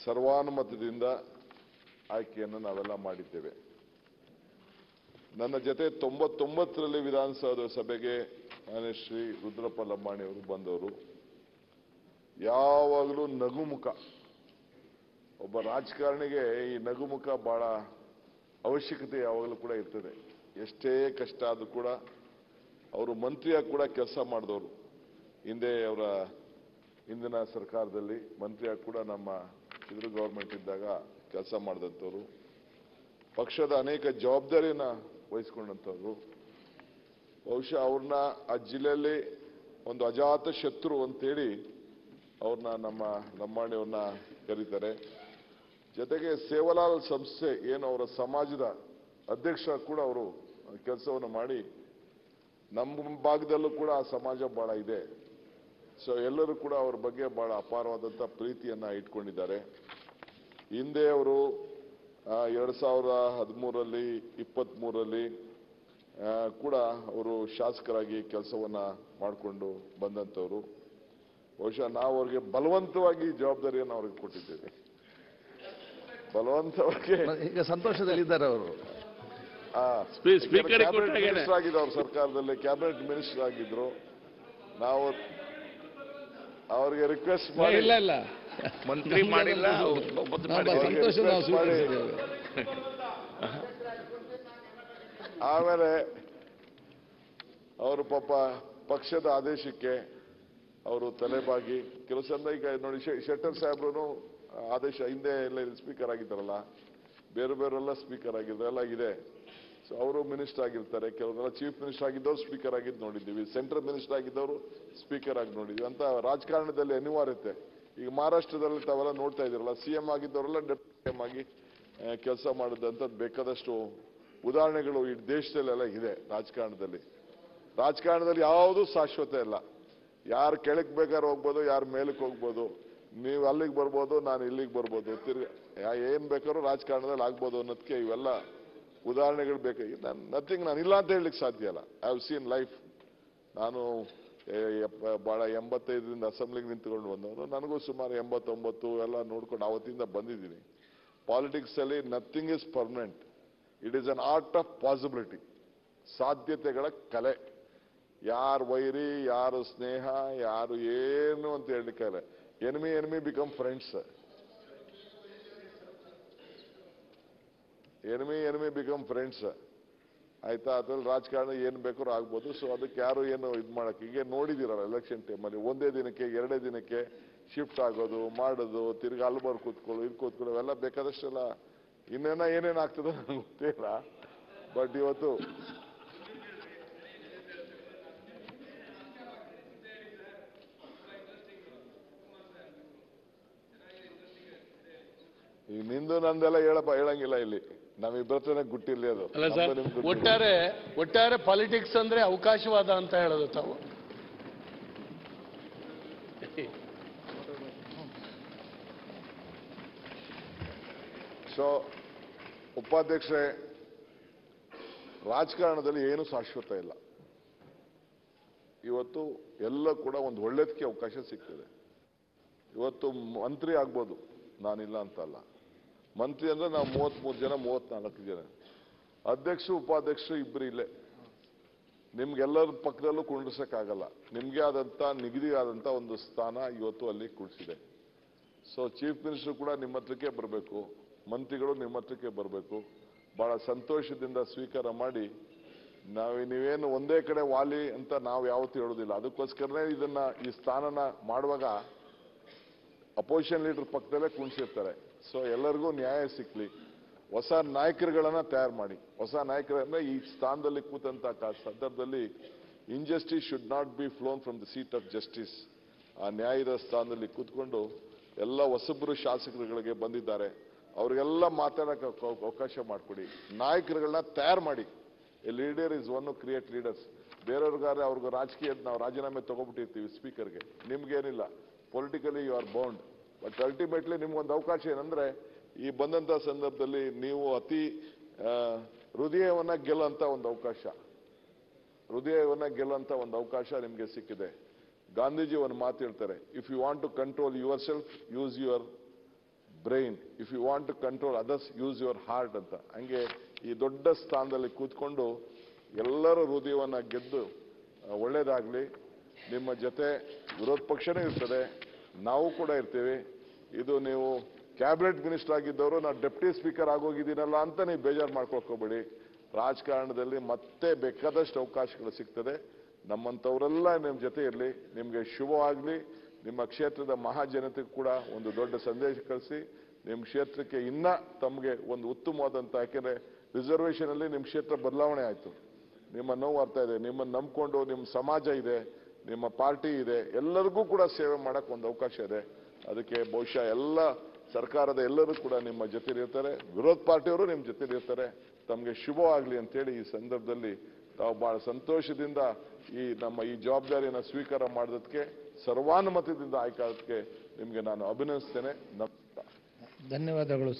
ಸರ್ವಾನುಮತದಿಂದ ಆಯ್ಕೆಯನ್ನು ನಾವೆಲ್ಲ ಮಾಡಿದ್ದೇವೆ. ನನ್ನ ಜೊತೆ 99ರಲ್ಲಿ ವಿಧಾನಸೌಧ ಸಭೆಗೆ ಮಾನ್ಯ ಶ್ರೀ ರುದ್ರಪ್ಪ ಲಂಬಾಣಿ ಅವರು ಬಂದವರು. ಯಾವಾಗಲೂ ನಗುಮುಖ. ಒಬ್ಬ ರಾಜಕಾರಣಿಗೆ ಈ ನಗುಮುಖ ಬಹಳ ಅವಶ್ಯಕತೆ ಯಾವಾಗಲೂ ಕೂಡ ಇರ್ತದೆ. ಎಷ್ಟೇ ಕಷ್ಟ ಆದರೂ ಕೂಡ ಅವರು ಮಂತ್ರಿಯಾಗಿ ಕೂಡ ಕೆಲಸ ಮಾಡಿದವರು. ಹಿಂದೆ ಅವರ ಹಿಂದಿನ ಸರ್ಕಾರದಲ್ಲಿ ಮಂತ್ರಿಯಾಗಿ ಕೂಡ ನಮ್ಮ ಇದ್ರ ಗೌರ್ಮೆಂಟ್ ಇದ್ದಾಗ ಕೆಲಸ ಮಾಡಿದಂಥವ್ರು. ಪಕ್ಷದ ಅನೇಕ ಜವಾಬ್ದಾರಿಯನ್ನ ವಹಿಸ್ಕೊಂಡಂಥವ್ರು. ಬಹುಶಃ ಅವ್ರನ್ನ ಆ ಜಿಲ್ಲೆಯಲ್ಲಿ ಒಂದು ಅಜಾತ ಶತ್ರು ಅಂತೇಳಿ ಅವ್ರನ್ನ ನಮ್ಮ ಲಂಬಾಣಿಯವ್ರನ್ನ ಕರೀತಾರೆ. ಜೊತೆಗೆ ಸೇವಾಲಾಲ್ ಸಂಸ್ಥೆ ಏನು ಅವರ ಸಮಾಜದ ಅಧ್ಯಕ್ಷ ಕೂಡ ಅವರು ಕೆಲಸವನ್ನು ಮಾಡಿ ನಮ್ಮ ಭಾಗದಲ್ಲೂ ಕೂಡ ಆ ಸಮಾಜ ಬಹಳ ಇದೆ. ಸೊ ಎಲ್ಲರೂ ಕೂಡ ಅವ್ರ ಬಗ್ಗೆ ಬಹಳ ಅಪಾರವಾದಂಥ ಪ್ರೀತಿಯನ್ನ ಇಟ್ಕೊಂಡಿದ್ದಾರೆ. ಹಿಂದೆ ಅವರು 2013ರಲ್ಲಿ 23ರಲ್ಲಿ ಕೂಡ ಅವರು ಶಾಸಕರಾಗಿ ಕೆಲಸವನ್ನ ಮಾಡಿಕೊಂಡು ಬಂದಂಥವ್ರು. ಬಹುಶಃ ನಾವು ಅವ್ರಿಗೆ ಬಲವಂತವಾಗಿ ಜವಾಬ್ದಾರಿಯನ್ನು ಅವ್ರಿಗೆ ಕೊಟ್ಟಿದ್ದೇವೆ. ಬಲವಂತವಾಗಿ ಈಗ ಸಂತೋಷದಲ್ಲಿದ್ದಾರೆ ಅವರು. ಮಿನಿಸ್ಟರ್ ಆಗಿದ್ರು ಅವ್ರ ಸರ್ಕಾರದಲ್ಲಿ, ಕ್ಯಾಬಿನೆಟ್ ಮಿನಿಸ್ಟರ್ ಆಗಿದ್ರು. ನಾವು ಅವ್ರಿಗೆ ರಿಕ್ವೆಸ್ಟ್ ಮಾಡಿ ಮಂತ್ರಿ ಮಾಡಿಲ್ಲ, ಆಮೇಲೆ ಅವರು ಪಾಪ ಪಕ್ಷದ ಆದೇಶಕ್ಕೆ ಅವರು ತಲೆಬಾಗಿ ಕೆಲಸ. ಈಗ ನೋಡಿ, ಶೆಟ್ಟರ್ ಸಾಹೇಬ್ರು ಆದೇಶ ಹಿಂದೆ ಎಲ್ಲ ಸ್ಪೀಕರ್ ಆಗಿದ್ದಾರಲ್ಲ, ಬೇರೆ ಬೇರೆಲ್ಲ ಸ್ಪೀಕರ್ ಆಗಿದ್ರೆಲ್ಲ ಇದೆ. ಸೊ ಅವರು ಮಿನಿಸ್ಟರ್ ಆಗಿರ್ತಾರೆ. ಕೆಲವರೆಲ್ಲ ಚೀಫ್ ಮಿನಿಸ್ಟರ್ ಆಗಿದ್ದವರು ಸ್ಪೀಕರ್ ಆಗಿದ್ದು ನೋಡಿದ್ದೀವಿ. ಸೆಂಟ್ರಲ್ ಮಿನಿಸ್ಟರ್ ಆಗಿದ್ದವರು ಸ್ಪೀಕರ್ ಆಗಿ ನೋಡಿದ್ವಿ. ಅಂತ ರಾಜಕಾರಣದಲ್ಲಿ ಅನಿವಾರ್ಯತೆ. ಈಗ ಮಹಾರಾಷ್ಟ್ರದಲ್ಲಿ ತಾವೆಲ್ಲ ನೋಡ್ತಾ ಇದ್ದೀರಲ್ಲ, ಸಿಎಂ ಆಗಿದ್ದವರೆಲ್ಲ ಡೆಪ್ಯೂಟಿ ಸಿಎಂ ಆಗಿ ಕೆಲಸ ಮಾಡಿದಂಥದ್ದು ಬೇಕಾದಷ್ಟು ಉದಾಹರಣೆಗಳು ಈ ದೇಶದಲ್ಲೆಲ್ಲ ಇದೆ. ರಾಜಕಾರಣದಲ್ಲಿ ಯಾವುದೂ ಶಾಶ್ವತ ಇಲ್ಲ. ಯಾರು ಕೆಳಗೆ ಬೇಕಾದ್ರೆ ಹೋಗ್ಬೋದು, ಯಾರು ಮೇಲಕ್ಕೆ ಹೋಗ್ಬೋದು. ನೀವು ಅಲ್ಲಿಗೆ ಬರ್ಬೋದು, ನಾನು ಇಲ್ಲಿಗೆ ಬರ್ಬೋದು. ಏನ್ ಬೇಕಾದ್ರೂ ರಾಜಕಾರಣದಲ್ಲಿ ಆಗ್ಬೋದು ಅನ್ನೋದಕ್ಕೆ ಇವೆಲ್ಲ ಉದಾಹರಣೆಗಳು ಬೇಕಾಗಿ ನಥಿಂಗ್ ನಾನು ಇಲ್ಲ ಅಂತ ಹೇಳಲಿಕ್ಕೆ ಸಾಧ್ಯ ಇಲ್ಲ. I have seen life. ನಾನು ಬಹಳ 85ರಿಂದ ಅಸೆಂಬ್ಲಿಗೆ ನಿಂತ್ಕೊಂಡು ಬಂದವನು. ನನಗೂ ಸುಮಾರು 89 ಎಲ್ಲ ನೋಡ್ಕೊಂಡು ಅವತ್ತಿಂದ ಬಂದಿದ್ದೀನಿ. ಪಾಲಿಟಿಕ್ಸ್ ಅಲ್ಲಿ nothing is permanent. It is an art of possibility. ಸಾಧ್ಯತೆಗಳ ಕಲೆ. ಯಾರು ವೈರಿ, ಯಾರು ಸ್ನೇಹ, ಯಾರು ಏನು ಅಂತ ಹೇಳಲಿಕ್ಕೆ enemy become friends. Enemy become friends. ಆಯ್ತಾ? ಅದ್ರಲ್ಲಿ ರಾಜಕಾರಣ ಏನ್ ಬೇಕಾದ್ರೂ ಆಗ್ಬೋದು. ಸೊ ಅದಕ್ಕೆ ಯಾರು ಏನು ಇದು ಮಾಡಕ್ಕೆ ಈಗ ನೋಡಿದಿರಲ್ಲ, ಎಲೆಕ್ಷನ್ ಟೈಮಲ್ಲಿ ಒಂದೇ ದಿನಕ್ಕೆ 2 ದಿನಕ್ಕೆ ಶಿಫ್ಟ್ ಆಗೋದು, ಮಾಡೋದು, ತಿರ್ಗಿ ಅಲ್ಬರ್ ಕೂತ್ಕೊಳ್ಳು, ಇದು ಕೂತ್ಕೊಳ್ಳು, ಅವೆಲ್ಲ ಬೇಕಾದಷ್ಟೆಲ್ಲ ಏನೇನು ಆಗ್ತದೋ ನಂಗೆ ಗೊತ್ತಿಲ್ಲ. ಬಟ್ ಇವತ್ತು ಈಗ ನಿಂದು ನಂದೆಲ್ಲ ಹೇಳಂಗಿಲ್ಲ ಇಲ್ಲಿ. ನಮ್ಮಿಬ್ಬರತ್ರನೇ ಗುಟ್ಟಿರ್ಲಿ ಅದು. ಒಟ್ಟಾರೆ ಪಾಲಿಟಿಕ್ಸ್ ಅಂದ್ರೆ ಅವಕಾಶವಾದ ಅಂತ ಹೇಳೋದು ತಾವು. ಸೊ ಉಪಾಧ್ಯಕ್ಷರೇ, ರಾಜಕಾರಣದಲ್ಲಿ ಏನು ಶಾಶ್ವತ ಇಲ್ಲ. ಇವತ್ತು ಎಲ್ಲ ಕೂಡ ಒಂದು ಒಳ್ಳೇದಕ್ಕೆ ಅವಕಾಶ ಸಿಗ್ತದೆ. ಇವತ್ತು ಮಂತ್ರಿ ಆಗ್ಬೋದು, ನಾನಿಲ್ಲ ಅಂತಲ್ಲ. ಮಂತ್ರಿ ಅಂದ್ರೆ ನಾವು 33 ಜನ 34 ಜನ, ಅಧ್ಯಕ್ಷರು ಉಪಾಧ್ಯಕ್ಷರು ಇಬ್ಬರು ಇಲ್ಲೇ. ನಿಮ್ಗೆಲ್ಲರ ಪಕ್ಕದಲ್ಲೂ ಕುಂಡ್ರಿಸಕ್ಕಾಗಲ್ಲ. ನಿಮ್ಗೆ ಆದಂತ ನಿಗದಿ ಆದಂತ ಒಂದು ಸ್ಥಾನ ಇವತ್ತು ಅಲ್ಲಿ ಕುಳಿಸಿದೆ. ಸೊ ಚೀಫ್ ಮಿನಿಸ್ಟರ್ ಕೂಡ ನಿಮ್ಮ ಹತ್ರಕ್ಕೆ ಬರಬೇಕು, ಮಂತ್ರಿಗಳು ನಿಮ್ಮ ಹತ್ರಕ್ಕೆ ಬರಬೇಕು. ಬಹಳ ಸಂತೋಷದಿಂದ ಸ್ವೀಕಾರ ಮಾಡಿ. ನೀವೇನು ಒಂದೇ ಕಡೆ ವಾಲಿ ಅಂತ ನಾವು ಯಾವತ್ತೂ ಹೇಳೋದಿಲ್ಲ. ಅದಕ್ಕೋಸ್ಕರನೇ ಈ ಸ್ಥಾನನ ಮಾಡುವಾಗ ಅಪೋಸಿಷನ್ ಲೀಡರ್ ಪಕ್ಕದಲ್ಲೇ ಕುಣಿಸಿರ್ತಾರೆ. ಸೊ ಎಲ್ಲರಿಗೂ ನ್ಯಾಯ ಸಿಕ್ಲಿ. ಹೊಸ ನಾಯಕರುಗಳನ್ನ ತಯಾರು ಮಾಡಿ. ಹೊಸ ನಾಯಕರಂದ್ರೆ ಈ ಸ್ಥಾನದಲ್ಲಿ ಕೂತಂತ ಸಂದರ್ಭದಲ್ಲಿ injustice should not be ಫ್ಲೋನ್ from the seat of justice. ಆ ನ್ಯಾಯದ ಸ್ಥಾನದಲ್ಲಿ ಕೂತ್ಕೊಂಡು ಎಲ್ಲ ಹೊಸಬ್ರು ಶಾಸಕರುಗಳಿಗೆ ಬಂದಿದ್ದಾರೆ, ಅವ್ರಿಗೆಲ್ಲ ಮಾತಾಡಕ್ಕೆ ಅವಕಾಶ ಮಾಡಿಕೊಡಿ. ನಾಯಕರುಗಳನ್ನ ತಯಾರು ಮಾಡಿ. A leader is one create leaders. ಬೇರೆಯವ್ರಿಗಾದ್ರೆ ಅವ್ರಿಗೆ ರಾಜಕೀಯದ ನಾವು ರಾಜೀನಾಮೆ ತಗೊಂಡ್ಬಿಟ್ಟಿರ್ತೀವಿ ಸ್ಪೀಕರ್ಗೆ. ನಿಮ್ಗೇನಿಲ್ಲ, politically you are bound. But ultimately ನಿಮ್ಗೊಂದು ಅವಕಾಶ ಏನಂದ್ರೆ, ಈ ಬಂದಂತ ಸಂದರ್ಭದಲ್ಲಿ ನೀವು ಅತಿ ಹೃದಯವನ್ನ ಗೆಲ್ಲಂತ ಒಂದು ಅವಕಾಶ ನಿಮ್ಗೆ ಸಿಕ್ಕಿದೆ. ಗಾಂಧೀಜಿ ಒಂದು ಮಾತು ಹೇಳ್ತಾರೆ, if you want to control yourself, use your brain, if you want to control others use your heart ಅಂತ. ಹಂಗೆ ಈ ದೊಡ್ಡ ಸ್ಥಾನದಲ್ಲಿ ಕೂತ್ಕೊಂಡು ಎಲ್ಲರ ಹೃದಯವನ್ನ ಗೆದ್ದು ಒಳ್ಳೇದಾಗ್ಲಿ. ನಿಮ್ಮ ಜೊತೆ ವಿರೋಧ ಪಕ್ಷನೇ ಇರ್ತದೆ, ನಾವು ಕೂಡ ಇರ್ತೀವಿ. ಇದು ನೀವು ಕ್ಯಾಬಿನೆಟ್ ಮಿನಿಸ್ಟರ್ ಆಗಿದ್ದವರು ನಾನು ಡೆಪ್ಟಿ ಸ್ಪೀಕರ್ ಆಗೋಗಿದ್ದೀನಲ್ಲ ಅಂತ ನೀವು ಬೇಜಾರು ಮಾಡ್ಕೊಳ್ಕೋಬೇಡಿ. ರಾಜಕಾರಣದಲ್ಲಿ ಮತ್ತೆ ಬೇಕಾದಷ್ಟು ಅವಕಾಶಗಳು ಸಿಗ್ತದೆ. ನಮ್ಮಂಥವರೆಲ್ಲ ನಿಮ್ಮ ಜೊತೆ ಇರಲಿ. ನಿಮಗೆ ಶುಭವಾಗಲಿ. ನಿಮ್ಮ ಕ್ಷೇತ್ರದ ಮಹಾಜನತೆಗೂ ಕೂಡ ಒಂದು ದೊಡ್ಡ ಸಂದೇಶ ಕಳಿಸಿ ನಿಮ್ಮ ಕ್ಷೇತ್ರಕ್ಕೆ ಇನ್ನ ತಮಗೆ ಒಂದು ಉತ್ತಮವಾದಂಥ, ಯಾಕೆಂದ್ರೆ ರಿಸರ್ವೇಷನ್ ಅಲ್ಲಿ ನಿಮ್ಮ ಕ್ಷೇತ್ರ ಬದಲಾವಣೆ ಆಯಿತು. ನಿಮ್ಮ ನೋವು ಅರ್ಥ ಇದೆ. ನಿಮ್ಮನ್ನು ನಂಬ್ಕೊಂಡು ನಿಮ್ಮ ಸಮಾಜ ಇದೆ, ನಿಮ್ಮ ಪಾರ್ಟಿ ಇದೆ, ಎಲ್ಲರಿಗೂ ಕೂಡ ಸೇವೆ ಮಾಡಕ್ಕೆ ಒಂದು ಅವಕಾಶ ಇದೆ. ಅದಕ್ಕೆ ಬಹುಶಃ ಎಲ್ಲ ಸರ್ಕಾರದ ಎಲ್ಲರೂ ಕೂಡ ನಿಮ್ಮ ಜೊತೆ ಇರ್ತಾರೆ, ವಿರೋಧ ಪಾರ್ಟಿಯವರು ನಿಮ್ಮ ಜೊತೆ ಇರ್ತಾರೆ. ತಮಗೆ ಶುಭವಾಗಲಿ ಅಂತೇಳಿ ಈ ಸಂದರ್ಭದಲ್ಲಿ ತಾವು ಬಹಳ ಸಂತೋಷದಿಂದ ನಮ್ಮ ಈ ಜವಾಬ್ದಾರಿಯನ್ನು ಸ್ವೀಕಾರ ಮಾಡೋದಕ್ಕೆ, ಸರ್ವಾನುಮತದಿಂದ ಆಯ್ಕೆ ಆಗೋದಕ್ಕೆ ನಿಮಗೆ ನಾನು ಅಭಿನಂದಿಸ್ತೇನೆ. ಧನ್ಯವಾದಗಳು.